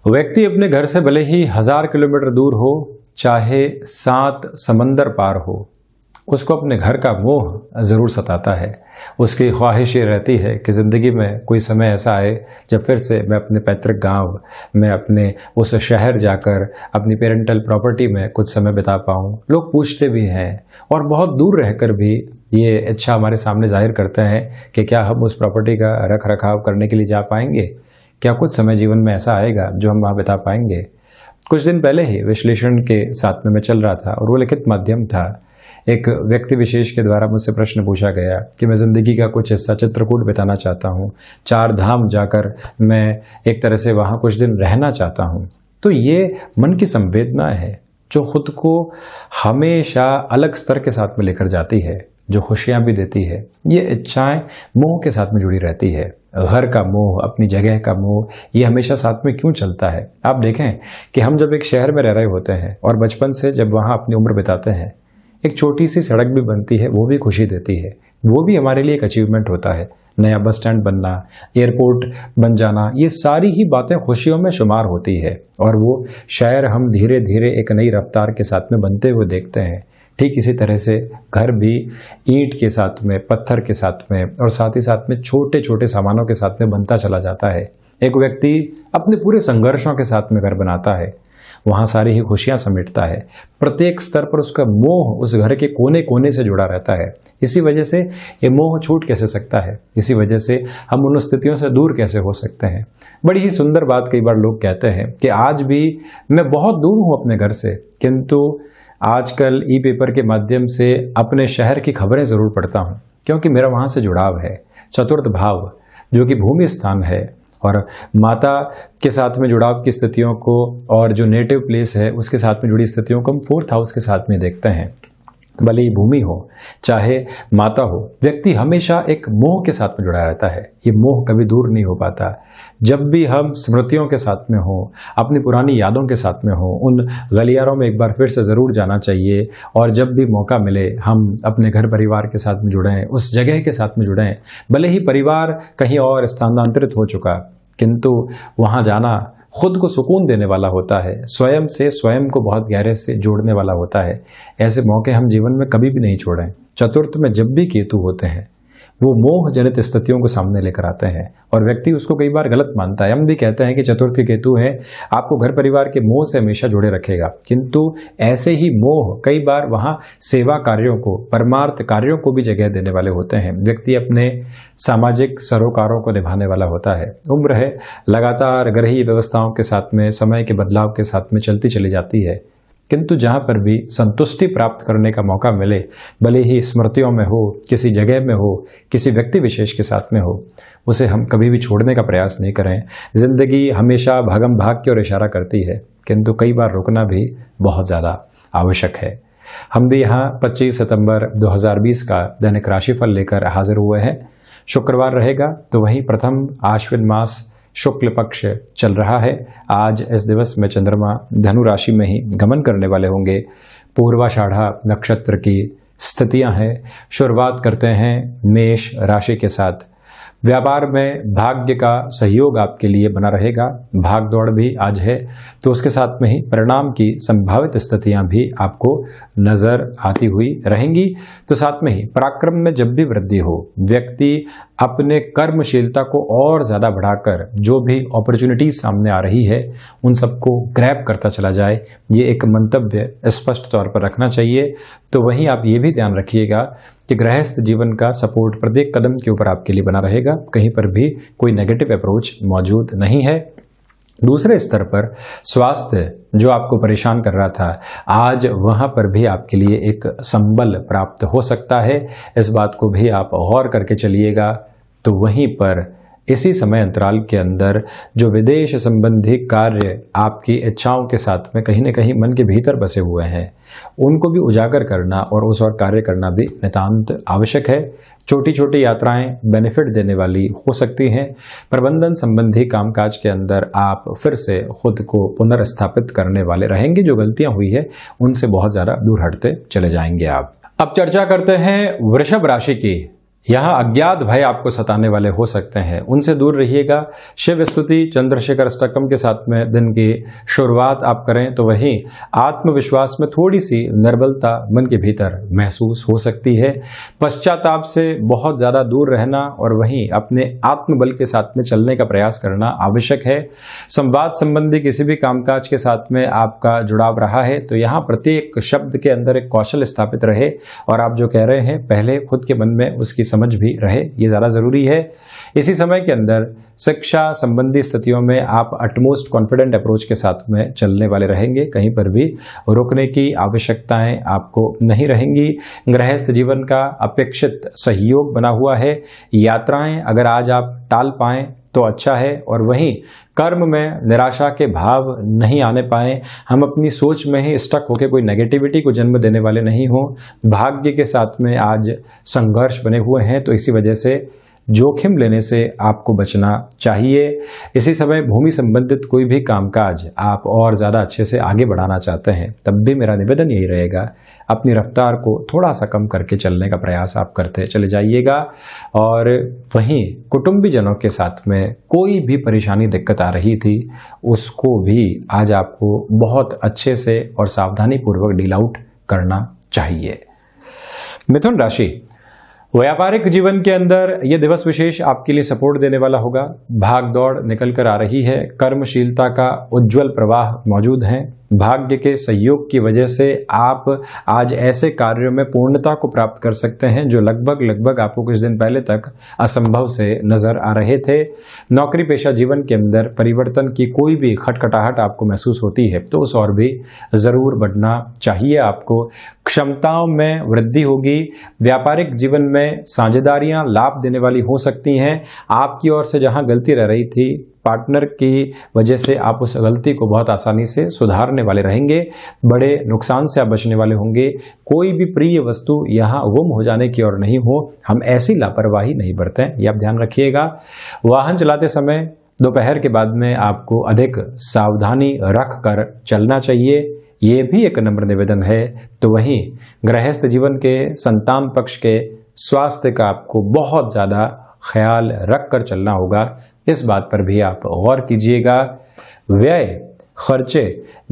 व्यक्ति अपने घर से भले ही 1000 किलोमीटर दूर हो, चाहे 7 समंदर पार हो, उसको अपने घर का मोह ज़रूर सताता है। उसकी ख्वाहिश ये रहती है कि ज़िंदगी में कोई समय ऐसा आए जब फिर से मैं अपने पैतृक गांव में अपने उस शहर जाकर अपनी पेरेंटल प्रॉपर्टी में कुछ समय बिता पाऊँ। लोग पूछते भी हैं और बहुत दूर रहकर भी ये इच्छा हमारे सामने जाहिर करते हैं कि क्या हम उस प्रॉपर्टी का रख रखाव करने के लिए जा पाएंगे, क्या कुछ समय जीवन में ऐसा आएगा जो हम वहाँ बिता पाएंगे। कुछ दिन पहले ही विश्लेषण के साथ में मैं चल रहा था और वो लिखित माध्यम था। एक व्यक्ति विशेष के द्वारा मुझसे प्रश्न पूछा गया कि मैं ज़िंदगी का कुछ हिस्सा चित्रकूट बिताना चाहता हूँ, 4 धाम जाकर मैं एक तरह से वहाँ कुछ दिन रहना चाहता हूँ। तो ये मन की संवेदना है जो खुद को हमेशा अलग स्तर के साथ में लेकर जाती है, जो खुशियाँ भी देती है। ये इच्छाएं मोह के साथ में जुड़ी रहती है। घर का मोह, अपनी जगह का मोह, ये हमेशा साथ में क्यों चलता है। आप देखें कि हम जब एक शहर में रह रहे होते हैं और बचपन से जब वहाँ अपनी उम्र बिताते हैं, एक छोटी सी सड़क भी बनती है, वो भी खुशी देती है, वो भी हमारे लिए एक अचीवमेंट होता है। नया बस स्टैंड बनना, एयरपोर्ट बन जाना, ये सारी ही बातें खुशियों में शुमार होती है और वो शहर हम धीरे धीरे एक नई रफ्तार के साथ में बनते हुए देखते हैं। ठीक इसी तरह से घर भी ईंट के साथ में, पत्थर के साथ में और साथ ही साथ में छोटे छोटे सामानों के साथ में बनता चला जाता है। एक व्यक्ति अपने पूरे संघर्षों के साथ में घर बनाता है, वहाँ सारी ही खुशियाँ समेटता है। प्रत्येक स्तर पर उसका मोह उस घर के कोने कोने से जुड़ा रहता है। इसी वजह से ये मोह छूट कैसे सकता है, इसी वजह से हम उन स्थितियों से दूर कैसे हो सकते हैं। बड़ी ही सुंदर बात कई बार लोग कहते हैं कि आज भी मैं बहुत दूर हूँ अपने घर से, किंतु आजकल ई पेपर के माध्यम से अपने शहर की खबरें ज़रूर पढ़ता हूँ, क्योंकि मेरा वहाँ से जुड़ाव है। चतुर्थ भाव जो कि भूमि स्थान है और माता के साथ में जुड़ाव की स्थितियों को और जो नेटिव प्लेस है उसके साथ में जुड़ी स्थितियों को हम 4th हाउस के साथ में देखते हैं। भले ही भूमि हो चाहे माता हो, व्यक्ति हमेशा एक मोह के साथ में जुड़ा रहता है। ये मोह कभी दूर नहीं हो पाता। जब भी हम स्मृतियों के साथ में हो, अपनी पुरानी यादों के साथ में हो, उन गलियारों में एक बार फिर से ज़रूर जाना चाहिए और जब भी मौका मिले हम अपने घर परिवार के साथ में जुड़ें, उस जगह के साथ में जुड़ें। भले ही परिवार कहीं और स्थानांतरित हो चुका, किंतु वहाँ जाना खुद को सुकून देने वाला होता है, स्वयं से स्वयं को बहुत गहरे से जोड़ने वाला होता है। ऐसे मौके हम जीवन में कभी भी नहीं छोड़ें। चतुर्थ में जब भी केतु होते हैं वो मोह जनित स्थितियों को सामने लेकर आते हैं और व्यक्ति उसको कई बार गलत मानता है। हम भी कहते हैं कि चतुर्थ के केतु है आपको घर परिवार के मोह से हमेशा जुड़े रखेगा, किंतु ऐसे ही मोह कई बार वहाँ सेवा कार्यों को, परमार्थ कार्यों को भी जगह देने वाले होते हैं। व्यक्ति अपने सामाजिक सरोकारों को निभाने वाला होता है। उम्र है लगातार ग्रही व्यवस्थाओं के साथ में, समय के बदलाव के साथ में चलती चली जाती है, किंतु जहाँ पर भी संतुष्टि प्राप्त करने का मौका मिले, भले ही स्मृतियों में हो, किसी जगह में हो, किसी व्यक्ति विशेष के साथ में हो, उसे हम कभी भी छोड़ने का प्रयास नहीं करें। जिंदगी हमेशा भागम भाग की ओर इशारा करती है, किंतु कई बार रुकना भी बहुत ज़्यादा आवश्यक है। हम भी यहाँ 25 सितंबर 2020 का दैनिक राशिफल लेकर हाजिर हुए हैं। शुक्रवार रहेगा तो वहीं प्रथम आश्विन मास शुक्ल पक्ष चल रहा है। आज इस दिवस में चंद्रमा धनु राशि में ही गमन करने वाले होंगे। पूर्वाषाढ़ा नक्षत्र की स्थितियां हैं। शुरुआत करते हैं मेष राशि के साथ। व्यापार में भाग्य का सहयोग आपके लिए बना रहेगा। भाग दौड़ भी आज है, तो उसके साथ में ही परिणाम की संभावित स्थितियां भी आपको नजर आती हुई रहेंगी। तो साथ में ही पराक्रम में जब भी वृद्धि हो, व्यक्ति अपने कर्मशीलता को और ज़्यादा बढ़ाकर जो भी अपॉर्चुनिटीज सामने आ रही है उन सबको ग्रैब करता चला जाए, ये एक मंतव्य स्पष्ट तौर पर रखना चाहिए। तो वहीं आप ये भी ध्यान रखिएगा कि गृहस्थ जीवन का सपोर्ट प्रत्येक कदम के ऊपर आपके लिए बना रहेगा, कहीं पर भी कोई नेगेटिव अप्रोच मौजूद नहीं है। दूसरे स्तर पर स्वास्थ्य जो आपको परेशान कर रहा था, आज वहां पर भी आपके लिए एक संबल प्राप्त हो सकता है। इस बात को भी आप गौर करके चलिएगा। तो वहीं पर इसी समय अंतराल के अंदर जो विदेश संबंधी कार्य आपकी इच्छाओं के साथ में कहीं न कहीं मन के भीतर बसे हुए हैं, उनको भी उजागर करना और उस और कार्य करना भी नितांत आवश्यक है। छोटी छोटी यात्राएं बेनिफिट देने वाली हो सकती हैं। प्रबंधन संबंधी कामकाज के अंदर आप फिर से खुद को पुनर्स्थापित करने वाले रहेंगे। जो गलतियां हुई है उनसे बहुत ज़्यादा दूर हटते चले जाएंगे आप। अब चर्चा करते हैं वृषभ राशि की। यहाँ अज्ञात भय आपको सताने वाले हो सकते हैं, उनसे दूर रहिएगा। शिव स्तुति चंद्रशेखर अष्टकम के साथ में दिन की शुरुआत आप करें तो वहीं आत्मविश्वास में थोड़ी सी निर्बलता मन के भीतर महसूस हो सकती है। पश्चाताप से बहुत ज़्यादा दूर रहना और वहीं अपने आत्मबल के साथ में चलने का प्रयास करना आवश्यक है। संवाद संबंधी किसी भी कामकाज के साथ में आपका जुड़ाव रहा है तो यहाँ प्रत्येक शब्द के अंदर एक कौशल स्थापित रहे और आप जो कह रहे हैं पहले खुद के मन में उसकी समझ भी रहे, ये ज़्यादा ज़रूरी है। इसी समय के अंदर शिक्षा संबंधी स्थितियों में आप अटमोस्ट कॉन्फिडेंट अप्रोच के साथ में चलने वाले रहेंगे, कहीं पर भी रुकने की आवश्यकताएं आपको नहीं रहेंगी। गृहस्थ जीवन का अपेक्षित सहयोग बना हुआ है। यात्राएं अगर आज आप टाल पाएं तो अच्छा है और वहीं कर्म में निराशा के भाव नहीं आने पाए, हम अपनी सोच में ही स्टक होकर कोई नेगेटिविटी को जन्म देने वाले नहीं हो। भाग्य के साथ में आज संघर्ष बने हुए हैं तो इसी वजह से जोखिम लेने से आपको बचना चाहिए। इसी समय भूमि संबंधित कोई भी कामकाज आप और ज़्यादा अच्छे से आगे बढ़ाना चाहते हैं तब भी मेरा निवेदन यही रहेगा, अपनी रफ्तार को थोड़ा सा कम करके चलने का प्रयास आप करते चले जाइएगा। और वहीं कुटुंबीजनों के साथ में कोई भी परेशानी दिक्कत आ रही थी उसको भी आज आपको बहुत अच्छे से और सावधानी पूर्वक डील आउट करना चाहिए। मिथुन राशि, व्यापारिक जीवन के अंदर यह दिवस विशेष आपके लिए सपोर्ट देने वाला होगा। भाग दौड़ निकल कर आ रही है, कर्मशीलता का उज्जवल प्रवाह मौजूद है। भाग्य के सहयोग की वजह से आप आज ऐसे कार्यों में पूर्णता को प्राप्त कर सकते हैं जो लगभग आपको कुछ दिन पहले तक असंभव से नजर आ रहे थे। नौकरी पेशा जीवन के अंदर परिवर्तन की कोई भी खटखटाहट आपको महसूस होती है तो उस और भी जरूर बढ़ना चाहिए। आपको क्षमताओं में वृद्धि होगी। व्यापारिक जीवन में साझेदारियां लाभ देने वाली हो सकती हैं। आपकी ओर से जहां गलती रह रही थी पार्टनर की वजह से आप उस गलती को बहुत आसानी से सुधारने वाले रहेंगे। बड़े नुकसान से आप बचने वाले होंगे। कोई भी प्रिय वस्तु यहाँ गुम हो जाने की ओर नहीं हो, हम ऐसी लापरवाही नहीं बरतें, ये आप ध्यान रखिएगा। वाहन चलाते समय दोपहर के बाद में आपको अधिक सावधानी रख कर चलना चाहिए, ये भी एक नम्र निवेदन है। तो वहीं गृहस्थ जीवन के संतान पक्ष के स्वास्थ्य का आपको बहुत ज़्यादा ख्याल रख कर चलना होगा, इस बात पर भी आप गौर कीजिएगा। व्यय खर्चे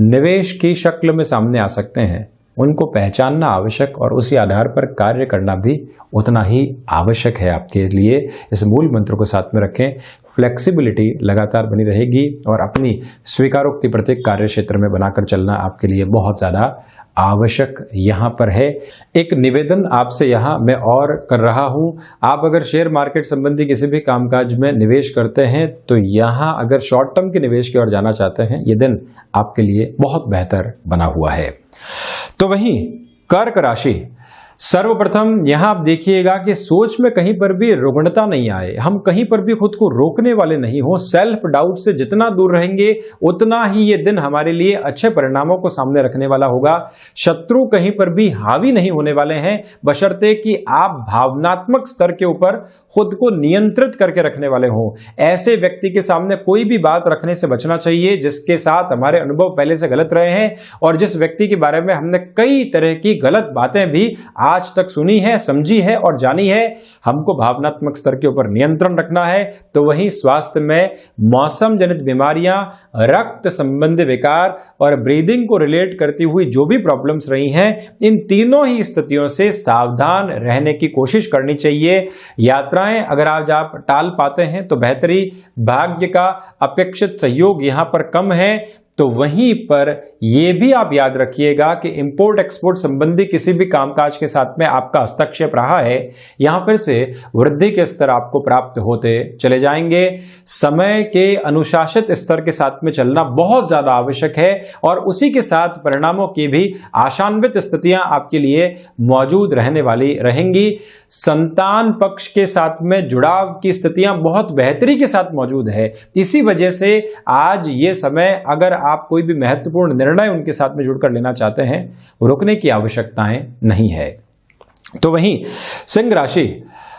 निवेश की शक्ल में सामने आ सकते हैं, उनको पहचानना आवश्यक और उसी आधार पर कार्य करना भी उतना ही आवश्यक है आपके लिए। इस मूल मंत्र को साथ में रखें। फ्लेक्सिबिलिटी लगातार बनी रहेगी और अपनी स्वीकारोक्ति प्रत्येक कार्य क्षेत्र में बनाकर चलना आपके लिए बहुत ज़्यादा आवश्यक यहाँ पर है। एक निवेदन आपसे यहाँ मैं और कर रहा हूँ, आप अगर शेयर मार्केट संबंधी किसी भी कामकाज में निवेश करते हैं तो यहाँ अगर शॉर्ट टर्म के निवेश की ओर जाना चाहते हैं ये दिन आपके लिए बहुत बेहतर बना हुआ है। तो वहीं कर्क राशि, सर्वप्रथम यहां आप देखिएगा कि सोच में कहीं पर भी रुग्णता नहीं आए, हम कहीं पर भी खुद को रोकने वाले नहीं हो। सेल्फ डाउट से जितना दूर रहेंगे उतना ही ये दिन हमारे लिए अच्छे परिणामों को सामने रखने वाला होगा। शत्रु कहीं पर भी हावी नहीं होने वाले हैं, बशर्ते कि आप भावनात्मक स्तर के ऊपर खुद को नियंत्रित करके रखने वाले हों। ऐसे व्यक्ति के सामने कोई भी बात रखने से बचना चाहिए जिसके साथ हमारे अनुभव पहले से गलत रहे हैं और जिस व्यक्ति के बारे में हमने कई तरह की गलत बातें भी आज तक सुनी है, समझी है और जानी है। हमको भावनात्मक स्तर के ऊपर नियंत्रण रखना है। तो वहीं स्वास्थ्य में मौसम जनित बीमारियां, रक्त संबंधी विकार और ब्रीदिंग को रिलेट करती हुई जो भी प्रॉब्लम्स रही हैं, इन तीनों ही स्थितियों से सावधान रहने की कोशिश करनी चाहिए। यात्राएं अगर आज आप टाल पाते हैं तो बेहतरी। भाग्य का अपेक्षित सहयोग यहां पर कम है। तो वहीं पर यह भी आप याद रखिएगा कि इंपोर्ट एक्सपोर्ट संबंधी किसी भी कामकाज के साथ में आपका हस्तक्षेप रहा है, यहां पर से वृद्धि के स्तर आपको प्राप्त होते चले जाएंगे। समय के अनुशासित स्तर के साथ में चलना बहुत ज्यादा आवश्यक है और उसी के साथ परिणामों की भी आशान्वित स्थितियां आपके लिए मौजूद रहने वाली रहेंगी। संतान पक्ष के साथ में जुड़ाव की स्थितियां बहुत बेहतरी के साथ मौजूद है। इसी वजह से आज ये समय अगर आप कोई भी महत्वपूर्ण निर्णय उनके साथ में जुड़कर लेना चाहते हैं, रुकने की आवश्यकताएं नहीं है। तो वहीं सिंह राशि,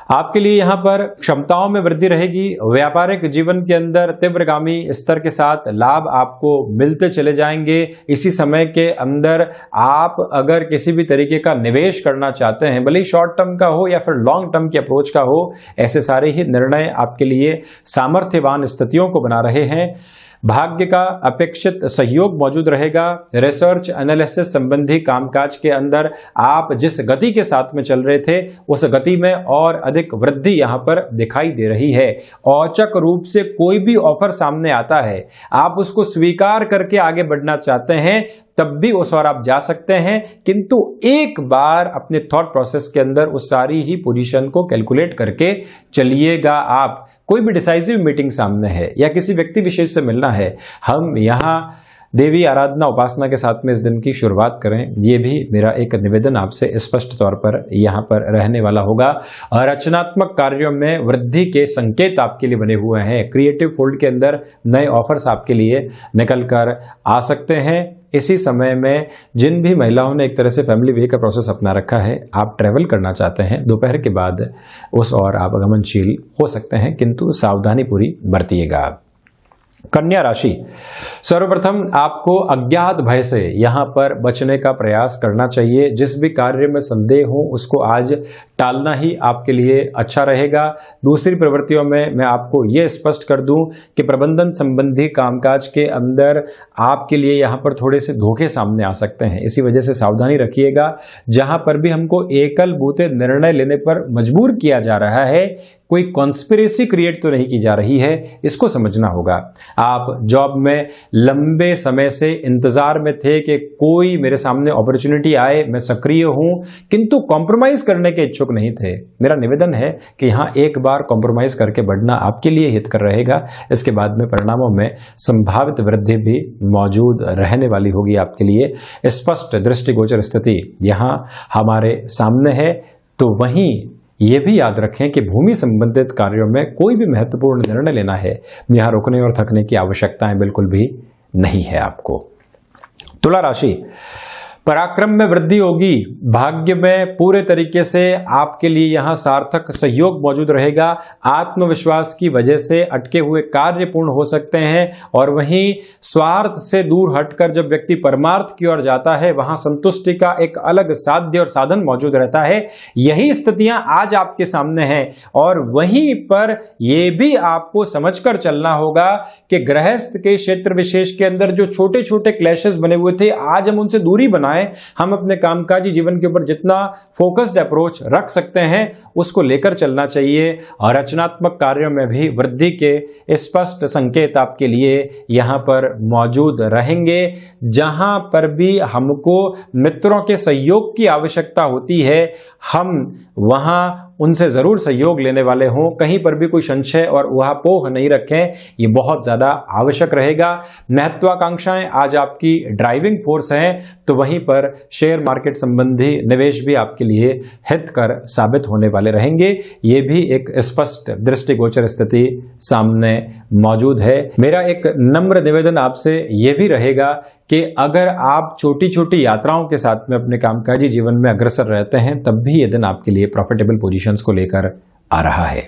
आपके लिए यहाँ पर क्षमताओं में वृद्धि रहेगी। व्यापारिक जीवन के अंदर तीव्रगामी स्तर के साथ लाभ आपको मिलते चले जाएंगे। इसी समय के अंदर आप अगर किसी भी तरीके का निवेश करना चाहते हैं, भले ही शॉर्ट टर्म का हो या फिर लॉन्ग टर्म की अप्रोच का हो, ऐसे सारे ही निर्णय आपके लिए सामर्थ्यवान स्थितियों को बना रहे हैं। भाग्य का अपेक्षित सहयोग मौजूद रहेगा। रिसर्च एनालिसिस संबंधी कामकाज के अंदर आप जिस गति के साथ में चल रहे थे उस गति में और अधिक वृद्धि यहां पर दिखाई दे रही है। औचक रूप से कोई भी ऑफर सामने आता है, आप उसको स्वीकार करके आगे बढ़ना चाहते हैं, तब भी उस ओर आप जा सकते हैं, किंतु एक बार अपने थॉट प्रोसेस के अंदर उस सारी ही पोजीशन को कैलकुलेट करके चलिएगा। आप कोई भी डिसाइसिव मीटिंग सामने है या किसी व्यक्ति विशेष से मिलना है, हम यहाँ देवी आराधना उपासना के साथ में इस दिन की शुरुआत करें, ये भी मेरा एक निवेदन आपसे स्पष्ट तौर पर यहाँ पर रहने वाला होगा। रचनात्मक कार्यों में वृद्धि के संकेत आपके लिए बने हुए हैं। क्रिएटिव फील्ड के अंदर नए ऑफर्स आपके लिए निकल कर आ सकते हैं। इसी समय में जिन भी महिलाओं ने एक तरह से फैमिली वे का प्रोसेस अपना रखा है, आप ट्रैवल करना चाहते हैं, दोपहर के बाद उस और आप आगमनशील हो सकते हैं, किंतु सावधानी पूरी बरतिएगा। कन्या राशि, सर्वप्रथम आपको अज्ञात भय से यहां पर बचने का प्रयास करना चाहिए। जिस भी कार्य में संदेह हो उसको आज टालना ही आपके लिए अच्छा रहेगा। दूसरी प्रवृत्तियों में मैं आपको यह स्पष्ट कर दूं कि प्रबंधन संबंधी कामकाज के अंदर आपके लिए यहां पर थोड़े से धोखे सामने आ सकते हैं, इसी वजह से सावधानी रखिएगा। जहां पर भी हमको एकल बूते निर्णय लेने पर मजबूर किया जा रहा है, कोई कॉन्स्पिरेसी क्रिएट तो नहीं की जा रही है, इसको समझना होगा। आप जॉब में लंबे समय से इंतजार में थे कि कोई मेरे सामने अपॉर्चुनिटी आए, मैं सक्रिय हूं, किंतु कॉम्प्रोमाइज करने के इच्छुक नहीं थे। मेरा निवेदन है कि यहां एक बार कॉम्प्रोमाइज करके बढ़ना आपके लिए हितकर रहेगा। इसके बाद में परिणामों में संभावित वृद्धि भी मौजूद रहने वाली होगी आपके लिए। स्पष्ट दृष्टिगोचर स्थिति यहां हमारे सामने है। तो वहीं ये भी याद रखें कि भूमि संबंधित कार्यों में कोई भी महत्वपूर्ण निर्णय लेना है, यहां रुकने और थकने की आवश्यकताएं बिल्कुल भी नहीं है आपको। तुला राशि, पराक्रम में वृद्धि होगी। भाग्य में पूरे तरीके से आपके लिए यहां सार्थक सहयोग मौजूद रहेगा। आत्मविश्वास की वजह से अटके हुए कार्य पूर्ण हो सकते हैं, और वहीं स्वार्थ से दूर हटकर जब व्यक्ति परमार्थ की ओर जाता है, वहां संतुष्टि का एक अलग साध्य और साधन मौजूद रहता है। यही स्थितियां आज आपके सामने हैं, और वहीं पर यह भी आपको समझकर चलना होगा कि गृहस्थ के क्षेत्र विशेष के अंदर जो छोटे छोटे क्लैशेस बने हुए थे, आज हम उनसे दूरी बनाए। हम अपने कामकाजी जीवन के ऊपर जितना फोकस्ड अप्रोच रख सकते हैं उसको लेकर चलना चाहिए। और रचनात्मक कार्यों में भी वृद्धि के स्पष्ट संकेत आपके लिए यहां पर मौजूद रहेंगे। जहां पर भी हमको मित्रों के सहयोग की आवश्यकता होती है, हम वहां उनसे जरूर सहयोग लेने वाले हों। कहीं पर भी कोई संशय और ऊहापोह नहीं रखें, ये बहुत ज्यादा आवश्यक रहेगा। महत्वाकांक्षाएं आज आपकी ड्राइविंग फोर्स हैं, तो वहीं पर शेयर मार्केट संबंधी निवेश भी आपके लिए हितकर साबित होने वाले रहेंगे। ये भी एक स्पष्ट दृष्टिगोचर स्थिति सामने मौजूद है। मेरा एक नम्र निवेदन आपसे यह भी रहेगा कि अगर आप छोटी छोटी यात्राओं के साथ में अपने कामकाजी जीवन में अग्रसर रहते हैं, तब भी यह दिन आपके लिए प्रॉफिटेबल पोजीशंस को लेकर आ रहा है।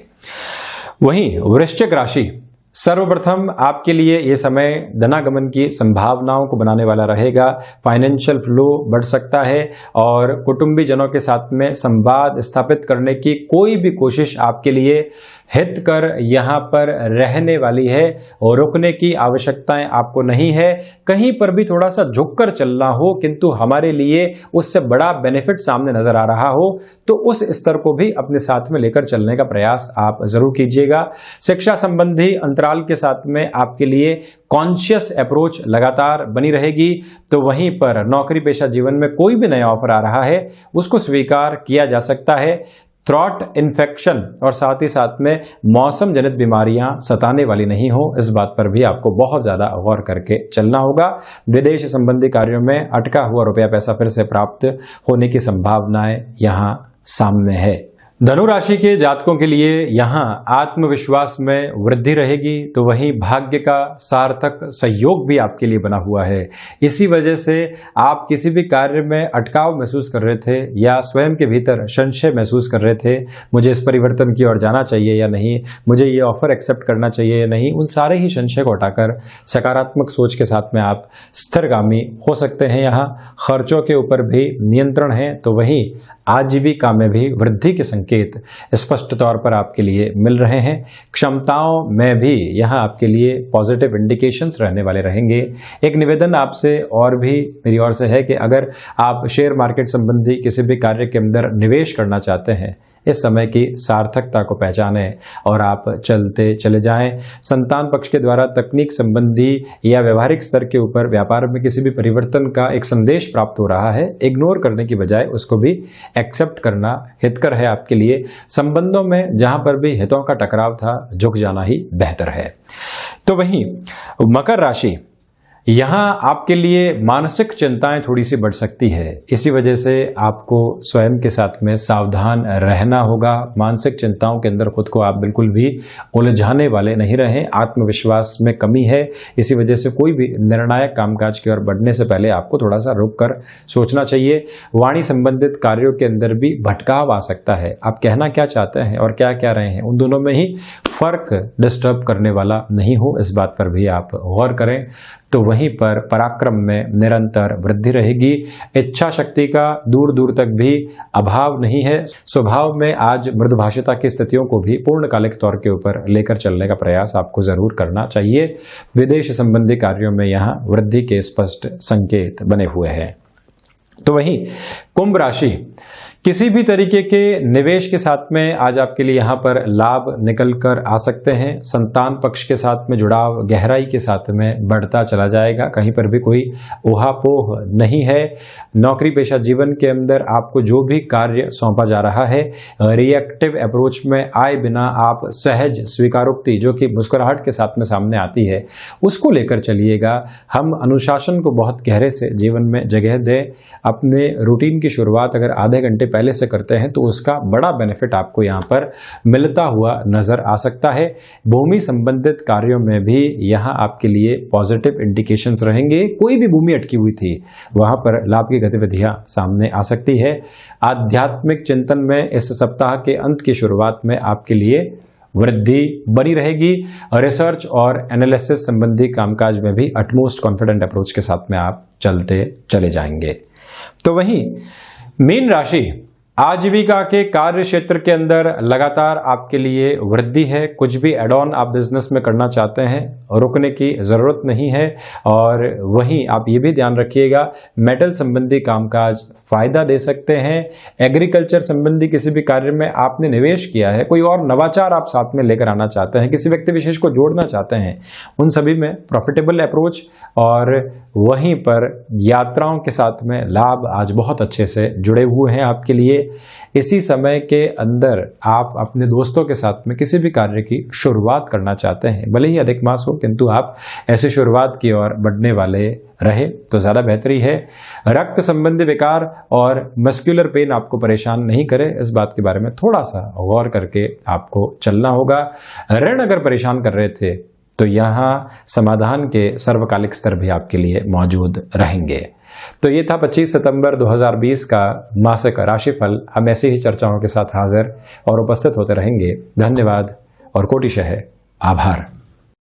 वहीं वृश्चिक राशि, सर्वप्रथम आपके लिए यह समय धनागमन की संभावनाओं को बनाने वाला रहेगा। फाइनेंशियल फ्लो बढ़ सकता है, और कुटुंबी जनों के साथ में संवाद स्थापित करने की कोई भी कोशिश आपके लिए हितकर यहां पर रहने वाली है, और रुकने की आवश्यकताएं आपको नहीं है। कहीं पर भी थोड़ा सा झुककर चलना हो, किंतु हमारे लिए उससे बड़ा बेनिफिट सामने नजर आ रहा हो, तो उस स्तर को भी अपने साथ में लेकर चलने का प्रयास आप जरूर कीजिएगा। शिक्षा संबंधी अंतराल के साथ में आपके लिए कॉन्शियस अप्रोच लगातार बनी रहेगी। तो वहीं पर नौकरी पेशा जीवन में कोई भी नया ऑफर आ रहा है, उसको स्वीकार किया जा सकता है। थ्रॉट इन्फेक्शन और साथ ही साथ में मौसम जनित बीमारियां सताने वाली नहीं हो, इस बात पर भी आपको बहुत ज्यादा गौर करके चलना होगा। विदेश संबंधी कार्यों में अटका हुआ रुपया पैसा फिर से प्राप्त होने की संभावनाएं यहां सामने है। धनु राशि के जातकों के लिए यहाँ आत्मविश्वास में वृद्धि रहेगी, तो वहीं भाग्य का सार्थक सहयोग भी आपके लिए बना हुआ है। इसी वजह से आप किसी भी कार्य में अटकाव महसूस कर रहे थे या स्वयं के भीतर संशय महसूस कर रहे थे, मुझे इस परिवर्तन की ओर जाना चाहिए या नहीं, मुझे ये ऑफर एक्सेप्ट करना चाहिए या नहीं, उन सारे ही संशय को हटाकर सकारात्मक सोच के साथ में आप स्थिरगामी हो सकते हैं। यहाँ खर्चों के ऊपर भी नियंत्रण है, तो वहीं आजीविका में भी वृद्धि के संकेत स्पष्ट तौर पर आपके लिए मिल रहे हैं। क्षमताओं में भी यहाँ आपके लिए पॉजिटिव इंडिकेशंस रहने वाले रहेंगे। एक निवेदन आपसे और भी मेरी ओर से है कि अगर आप शेयर मार्केट संबंधी किसी भी कार्य के अंदर निवेश करना चाहते हैं, इस समय की सार्थकता को पहचानें और आप चलते चले जाएं। संतान पक्ष के द्वारा तकनीक संबंधी या व्यवहारिक स्तर के ऊपर व्यापार में किसी भी परिवर्तन का एक संदेश प्राप्त हो रहा है, इग्नोर करने की बजाय उसको भी एक्सेप्ट करना हितकर है आपके लिए। संबंधों में जहां पर भी हितों का टकराव था, झुक जाना ही बेहतर है। तो वहीं मकर राशि, यहाँ आपके लिए मानसिक चिंताएं थोड़ी सी बढ़ सकती है। इसी वजह से आपको स्वयं के साथ में सावधान रहना होगा। मानसिक चिंताओं के अंदर खुद को आप बिल्कुल भी उलझाने वाले नहीं रहें। आत्मविश्वास में कमी है, इसी वजह से कोई भी निर्णायक कामकाज की ओर बढ़ने से पहले आपको थोड़ा सा रुक कर सोचना चाहिए। वाणी संबंधित कार्यों के अंदर भी भटकाव आ सकता है। आप कहना क्या चाहते हैं और क्या कह रहे हैं, उन दोनों में ही फर्क डिस्टर्ब करने वाला नहीं हो, इस बात पर भी आप गौर करें। तो वहीं पर पराक्रम में निरंतर वृद्धि रहेगी। इच्छा शक्ति का दूर दूर तक भी अभाव नहीं है। स्वभाव में आज मृदुभाषिता की स्थितियों को भी पूर्णकालिक तौर के ऊपर लेकर चलने का प्रयास आपको जरूर करना चाहिए। विदेश संबंधी कार्यों में यहाँ वृद्धि के स्पष्ट संकेत बने हुए हैं। तो वहीं कुंभ राशि, किसी भी तरीके के निवेश के साथ में आज आपके लिए यहाँ पर लाभ निकल कर आ सकते हैं। संतान पक्ष के साथ में जुड़ाव गहराई के साथ में बढ़ता चला जाएगा, कहीं पर भी कोई ऊहापोह नहीं है। नौकरी पेशा जीवन के अंदर आपको जो भी कार्य सौंपा जा रहा है, रिएक्टिव अप्रोच में आए बिना आप सहज स्वीकारोक्ति जो कि मुस्कुराहट के साथ में सामने आती है, उसको लेकर चलिएगा। हम अनुशासन को बहुत गहरे से जीवन में जगह दें। अपने रूटीन की शुरुआत अगर आधे घंटे पहले से करते हैं तो उसका बड़ा बेनिफिट आपको यहाँ पर मिलता हुआ नजर आ सकता है। भूमि संबंधित कार्यों में भी यहाँ आपके लिए पॉजिटिव इंडिकेशंस रहेंगे। कोई भी भूमि अटकी हुई थी, वहां पर लाभ की गतिविधियां सामने आ सकती है। आध्यात्मिक चिंतन में इस सप्ताह के अंत की शुरुआत में आपके लिए वृद्धि बनी रहेगी। रिसर्च और एनालिसिस संबंधी कामकाज में भी अटमोस्ट कॉन्फिडेंट अप्रोच के साथ में आप चलते चले जाएंगे। तो वहीं मीन राशि, आजीविका के कार्य क्षेत्र के अंदर लगातार आपके लिए वृद्धि है। कुछ भी एड ऑन आप बिजनेस में करना चाहते हैं, रुकने की जरूरत नहीं है। और वहीं आप ये भी ध्यान रखिएगा, मेटल संबंधी कामकाज फायदा दे सकते हैं। एग्रीकल्चर संबंधी किसी भी कार्य में आपने निवेश किया है, कोई और नवाचार आप साथ में लेकर आना चाहते हैं, किसी व्यक्ति विशेष को जोड़ना चाहते हैं, उन सभी में प्रॉफिटेबल अप्रोच। और वहीं पर यात्राओं के साथ में लाभ आज बहुत अच्छे से जुड़े हुए हैं आपके लिए। इसी समय के अंदर आप अपने दोस्तों के साथ में किसी भी कार्य की शुरुआत करना चाहते हैं, भले ही अधिक मास हो, किंतु आप ऐसी शुरुआत की ओर बढ़ने वाले रहे तो ज्यादा बेहतरी है। रक्त संबंधी विकार और मस्कुलर पेन आपको परेशान नहीं करे, इस बात के बारे में थोड़ा सा गौर करके आपको चलना होगा। ऋण अगर परेशान कर रहे थे तो यहाँ समाधान के सर्वकालिक स्तर भी आपके लिए मौजूद रहेंगे। तो ये था 25 सितंबर 2020 का मासिक राशिफल। हम ऐसी ही चर्चाओं के साथ हाजिर और उपस्थित होते रहेंगे। धन्यवाद और कोटिशः आभार।